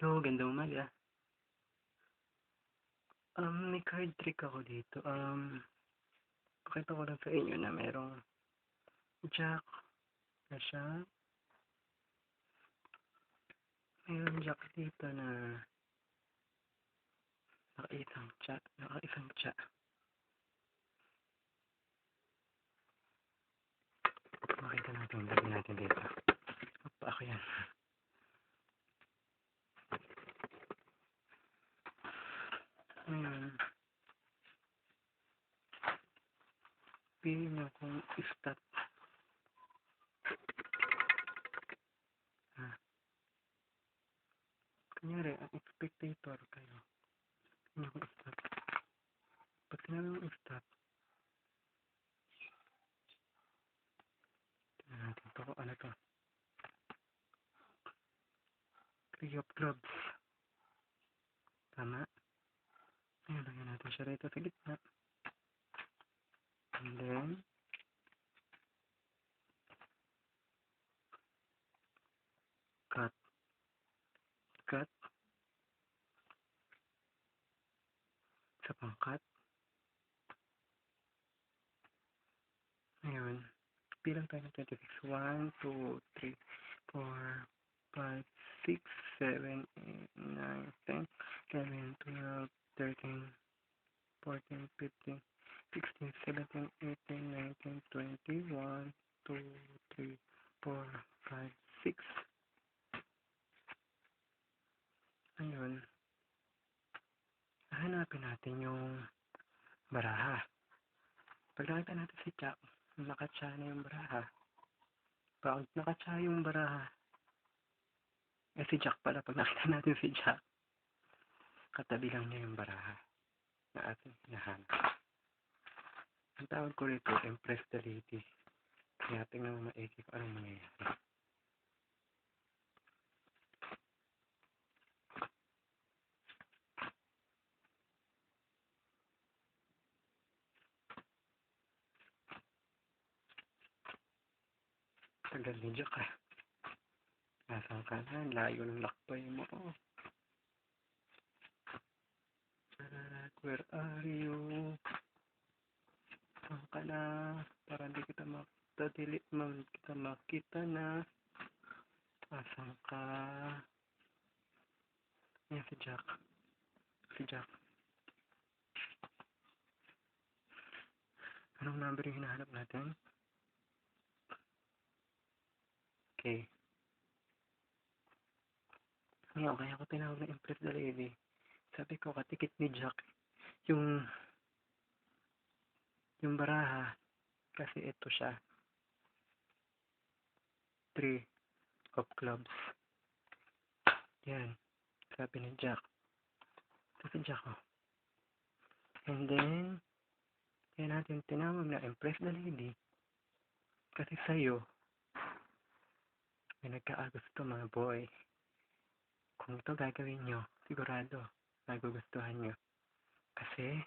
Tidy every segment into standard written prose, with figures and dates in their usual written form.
Hello, gandang umaga. May card trick ako dito. Pakita ko lang sa inyo na merong jack na siya. Mayroong jack dito na nakaisang tsa. Makita natin, lagyan natin dito. Opa, ako yan. Ngayon, pili nyo kung stop. Kunyari, ang spectator kayo. Pili nyo kung stop. Pag sinabi mo stop, tingnan natin ito kung ano to. Three of clubs. Tama. Ngayon, lagyan natin siya rito sa gitna. And then, cut. Sa pang-cut. Ngayon, bilang tayo ng 26. 1, 2, 3, 4, 5, 6, 7, 8, 9, 10, 11, 12, 13, 14, 15, 16, 17, 18, 19, 20, 1, 2, 3, 4, 5, 6. Ngayon, hahanapin natin yung baraha. Pag nakita natin si Jack, nakatsa na yung baraha. Pag nakatsa yung baraha, si Jack pala, pag nakita natin si Jack, katabi lang niya yung baraha na ating hinahanap. Ang tawag ko rito, Empress the Lady. Kaya tingnan mo maigi kung anong mangyayari. Tagal ni Jack ah. Nasaan ka na? Layo ng lakbay mo. Where are you? Saan ka na? Para hindi kita makita na. Asan ka? Ayan si Jack. Anong number yung hinahanap natin? Okay. Ngayon, kaya ko tinawag na Empress the Lady. Sabi ko, katikit ni Jack yung baraha. Kasi ito siya. 3 of clubs. Yan. Sabi ni Jack. Sabi Jack oh. And then, kaya natin tinawag na Empress the Lady. Kasi sa'yo, may nagkaagusto mga boy. Kung ito gagawin nyo, sigurado, nagugustuhan nyo. Kasi,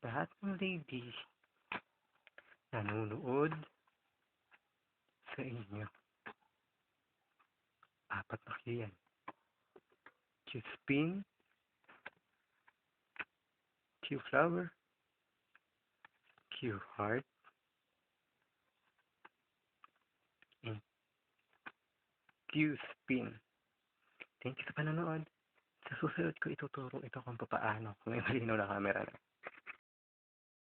lahat ng lady nanonood sa inyo. 4 na Q yan. Q spin, Q flower, Q heart, and Q spin. Thank you sa panonood. Sa susunod ko ituturo ito kung paano kung may malinaw na camera na.